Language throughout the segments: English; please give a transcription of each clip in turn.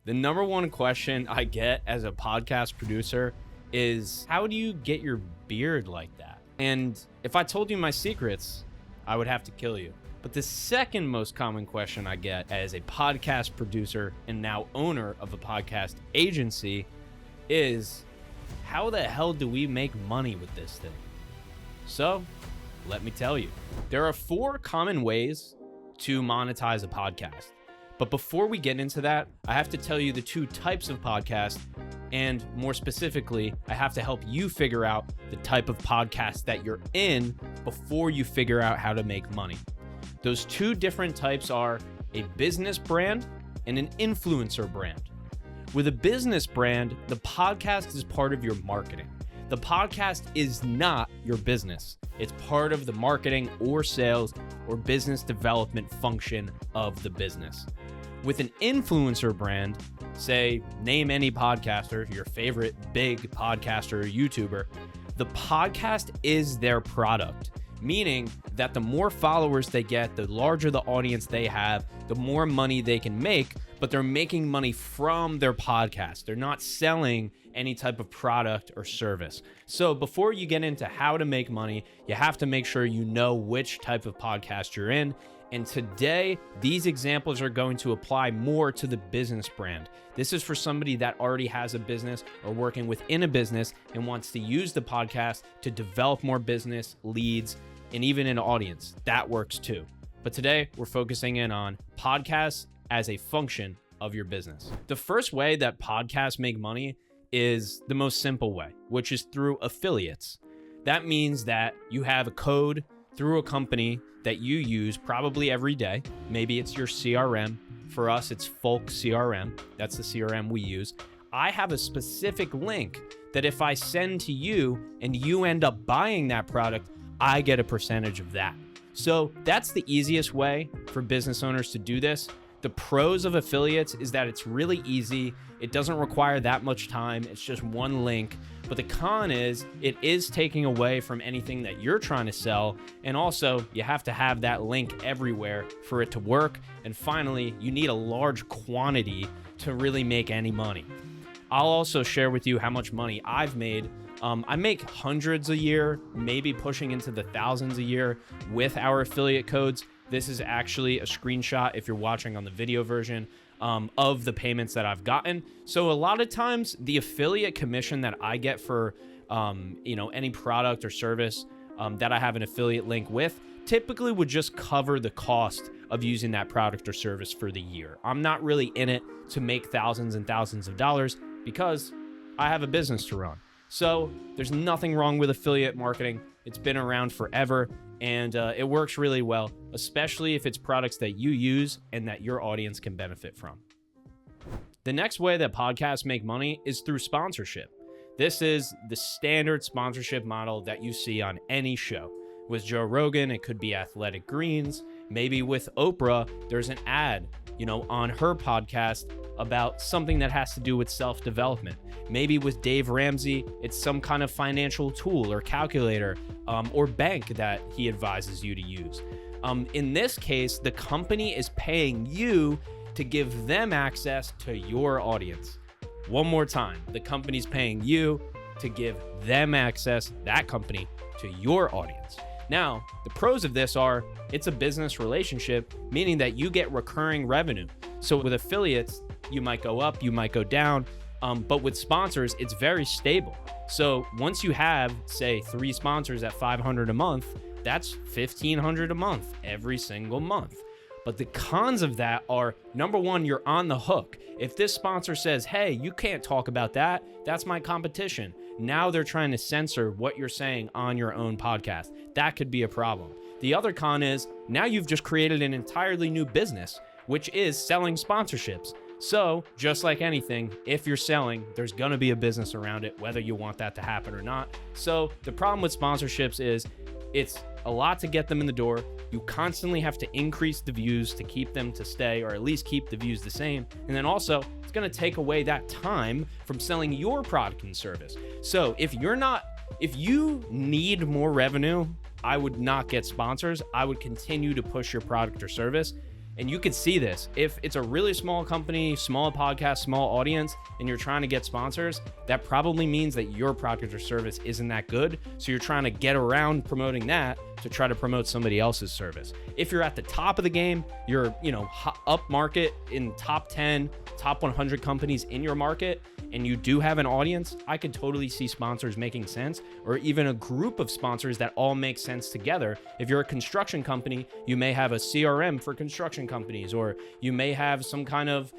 The number one question I get as a podcast producer is, how do you get your beard like that? And if I told you my secrets, I would have to kill you. But the second most common question I get as a podcast producer and now owner of a podcast agency is, how the hell do we make money with this thing? So let me tell you. There are 4 common ways to monetize a podcast. But before we get into that, I have to tell you the 2 types of podcasts, and more specifically, I have to help you figure out the type of podcast that you're in before you figure out how to make money. Those 2 different types are a business brand and an influencer brand. With a business brand, the podcast is part of your marketing. The podcast is not your business. It's part of the marketing or sales or business development function of the business. With an influencer brand, say, name any podcaster, your favorite big podcaster or YouTuber, the podcast is their product, meaning that the more followers they get, the larger the audience they have, the more money they can make, but they're making money from their podcast. They're not selling any type of product or service. So before you get into how to make money, you have to make sure you know which type of podcast you're in. And today, these examples are going to apply more to the business brand. This is for somebody that already has a business or working within a business and wants to use the podcast to develop more business leads and even an audience. That works too. But today, we're focusing in on podcasts as a function of your business. The first way that podcasts make money is the most simple way, which is through affiliates. That means that you have a code through a company that you use probably every day. Maybe it's your CRM. For us, it's Folk CRM. That's the CRM we use. I have a specific link that if I send to you and you end up buying that product, I get a percentage of that. So that's the easiest way for business owners to do this. The pros of affiliates is that it's really easy. It doesn't require that much time. It's just one link. But the con is it is taking away from anything that you're trying to sell. And also you have to have that link everywhere for it to work. And finally, you need a large quantity to really make any money. I'll also share with you how much money I've made. I make hundreds a year, maybe pushing into the thousands a year with our affiliate codes. This is actually a screenshot, if you're watching on the video version, of the payments that I've gotten. So a lot of times the affiliate commission that I get for any product or service that I have an affiliate link with typically would just cover the cost of using that product or service for the year. I'm not really in it to make thousands and thousands of dollars because I have a business to run. So there's nothing wrong with affiliate marketing. It's been around forever and it works really well, especially if it's products that you use and that your audience can benefit from. The next way that podcasts make money is through sponsorship. This is the standard sponsorship model that you see on any show. With Joe Rogan, it could be Athletic Greens. Maybe with Oprah, there's an ad, on her podcast about something that has to do with self-development. Maybe with Dave Ramsey, it's some kind of financial tool or calculator or bank that he advises you to use. In this case, the company is paying you to give them access to your audience. One more time, the company's paying you to give them access, that company, to your audience. Now, the pros of this are it's a business relationship, meaning that you get recurring revenue. So with affiliates, you might go up, you might go down, but with sponsors, it's very stable. So once you have, say, 3 sponsors at $500 a month, that's $1,500 a month every single month. But the cons of that are, number one, you're on the hook. If this sponsor says, hey, you can't talk about that, that's my competition. Now they're trying to censor what you're saying on your own podcast. That could be a problem. The other con is now you've just created an entirely new business, which is selling sponsorships. So just like anything, if you're selling, there's going to be a business around it, whether you want that to happen or not. So the problem with sponsorships is it's a lot to get them in the door. You constantly have to increase the views to keep them to stay, or at least keep the views the same. And then also, it's going to take away that time from selling your product and service. So if you need more revenue, I would not get sponsors. I would continue to push your product or service. And you could see this. If it's a really small company, small podcast, small audience, and you're trying to get sponsors, that probably means that your product or service isn't that good. So you're trying to get around promoting that to try to promote somebody else's service. If you're at the top of the game, you're, up market in top 10, top 100 companies in your market, and you do have an audience, I could totally see sponsors making sense, or even a group of sponsors that all make sense together. If you're a construction company, you may have a CRM for construction companies, or you may have some kind of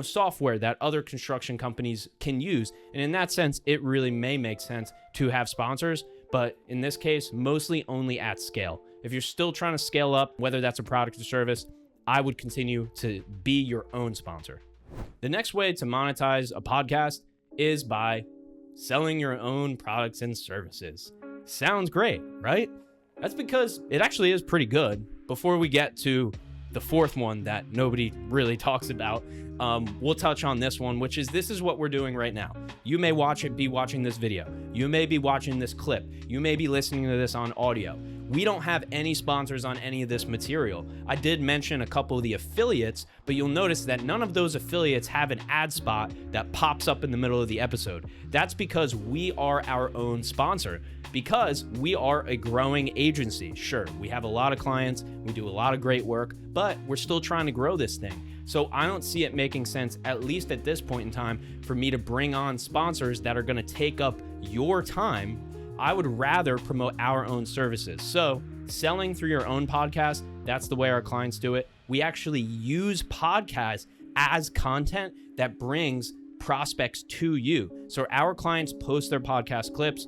software that other construction companies can use. And in that sense, it really may make sense to have sponsors, but in this case, mostly only at scale. If you're still trying to scale up, whether that's a product or service, I would continue to be your own sponsor. The next way to monetize a podcast is by selling your own products and services. Sounds great, right? That's because it actually is pretty good. Before we get to the fourth one that nobody really talks about, we'll touch on this one, which is this is what we're doing right now. You may be watching this video. You may be watching this clip. You may be listening to this on audio. We don't have any sponsors on any of this material. I did mention a couple of the affiliates, but you'll notice that none of those affiliates have an ad spot that pops up in the middle of the episode. That's because we are our own sponsor, because we are a growing agency. Sure, we have a lot of clients, we do a lot of great work, but we're still trying to grow this thing. So I don't see it making sense, at least at this point in time, for me to bring on sponsors that are going to take up your time. I would rather promote our own services. So selling through your own podcast, that's the way our clients do it. We actually use podcasts as content that brings prospects to you. So our clients post their podcast clips.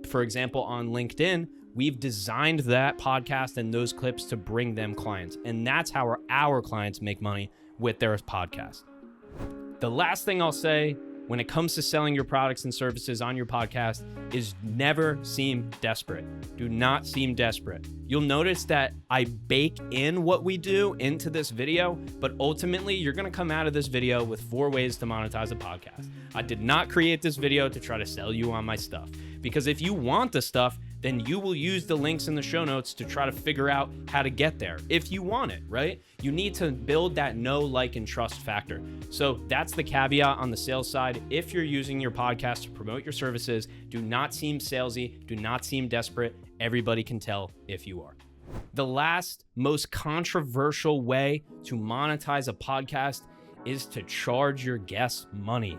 For example, on LinkedIn, we've designed that podcast and those clips to bring them clients. And that's how our clients make money with their podcast. The last thing I'll say when it comes to selling your products and services on your podcast is never seem desperate. Do not seem desperate. You'll notice that I bake in what we do into this video, but ultimately you're gonna come out of this video with 4 ways to monetize a podcast. I did not create this video to try to sell you on my stuff, because if you want the stuff, then you will use the links in the show notes to try to figure out how to get there if you want it, right? You need to build that know, like, and trust factor. So that's the caveat on the sales side. If you're using your podcast to promote your services, do not seem salesy, do not seem desperate. Everybody can tell if you are. The last, most controversial way to monetize a podcast is to charge your guests money.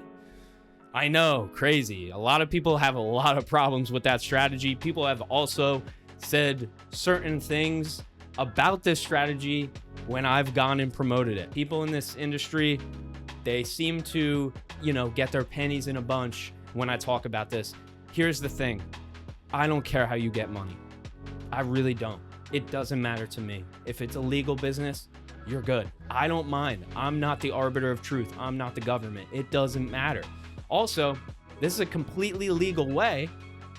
I know, crazy. A lot of people have a lot of problems with that strategy. People have also said certain things about this strategy when I've gone and promoted it. People in this industry, they seem to, get their pennies in a bunch when I talk about this. Here's the thing. I don't care how you get money. I really don't. It doesn't matter to me. If it's a legal business, you're good. I don't mind. I'm not the arbiter of truth. I'm not the government. It doesn't matter. Also, this is a completely legal way.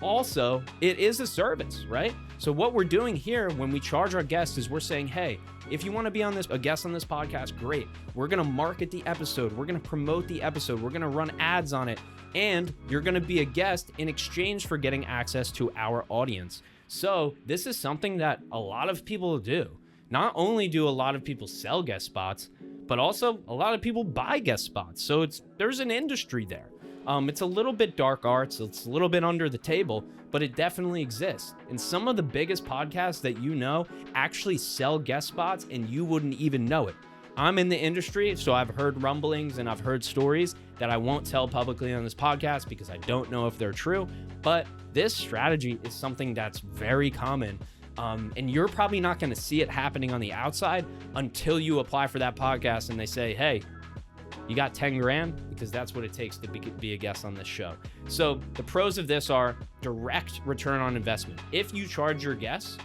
Also, it is a service, right? So what we're doing here when we charge our guests is we're saying, hey, if you want to be a guest on this podcast, great. We're going to market the episode. We're going to promote the episode. We're going to run ads on it. And you're going to be a guest in exchange for getting access to our audience. So this is something that a lot of people do. Not only do a lot of people sell guest spots, but also a lot of people buy guest spots. So there's an industry there. It's a little bit dark arts. It's a little bit under the table, but it definitely exists. And some of the biggest podcasts that actually sell guest spots and you wouldn't even know it. I'm in the industry, so I've heard rumblings and I've heard stories that I won't tell publicly on this podcast because I don't know if they're true, but this strategy is something that's very common. And you're probably not going to see it happening on the outside until you apply for that podcast and they say, hey, you got 10 grand, because that's what it takes to be a guest on this show. So the pros of this are direct return on investment. If you charge your guests,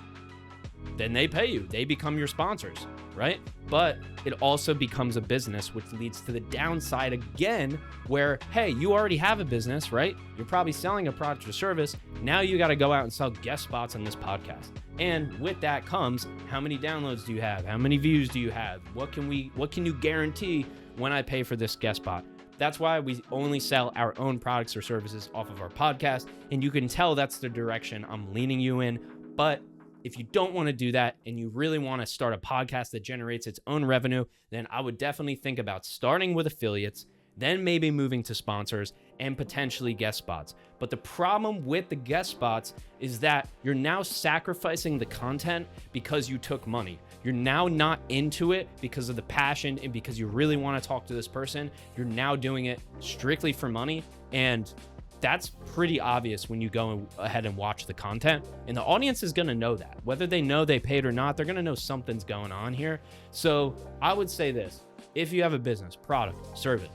then they pay you. They become your sponsors, right? But it also becomes a business, which leads to the downside again, where, hey, you already have a business, right? You're probably selling a product or service. Now you got to go out and sell guest spots on this podcast. And with that comes, how many downloads do you have? How many views do you have? What can you guarantee when I pay for this guest spot? That's why we only sell our own products or services off of our podcast. And you can tell that's the direction I'm leaning you in. But if you don't want to do that and you really want to start a podcast that generates its own revenue, then I would definitely think about starting with affiliates, then maybe moving to sponsors and potentially guest spots. But the problem with the guest spots is that you're now sacrificing the content because you took money. You're now not into it because of the passion and because you really want to talk to this person. You're now doing it strictly for money. And that's pretty obvious when you go ahead and watch the content. And the audience is going to know that. Whether they know they paid or not, they're going to know something's going on here. So I would say this: if you have a business, product, service,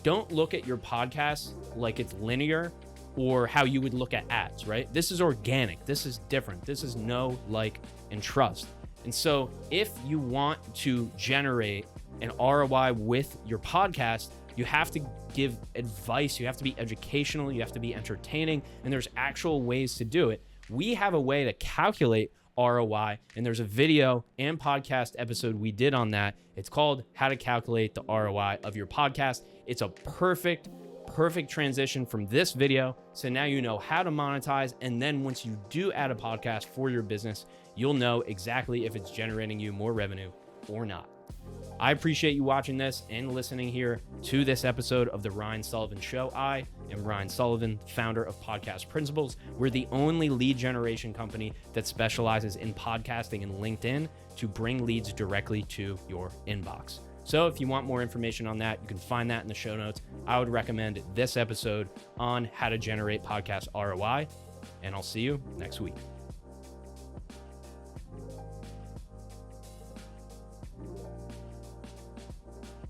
don't look at your podcast like it's linear or how you would look at ads, right? This is organic. This is different. This is know, like, and trust. And so if you want to generate an ROI with your podcast, you have to give advice. You have to be educational. You have to be entertaining. And there's actual ways to do it. We have a way to calculate ROI, and there's a video and podcast episode we did on that. It's called How to Calculate the ROI of Your Podcast. It's a perfect transition from this video. So now you know how to monetize. And then once you do add a podcast for your business, you'll know exactly if it's generating you more revenue or not. I appreciate you watching this and listening here to this episode of the Ryan Sullivan Show. I am Ryan Sullivan, founder of Podcast Principles. We're the only lead generation company that specializes in podcasting and LinkedIn to bring leads directly to your inbox. So if you want more information on that, you can find that in the show notes. I would recommend this episode on how to generate podcast ROI, and I'll see you next week.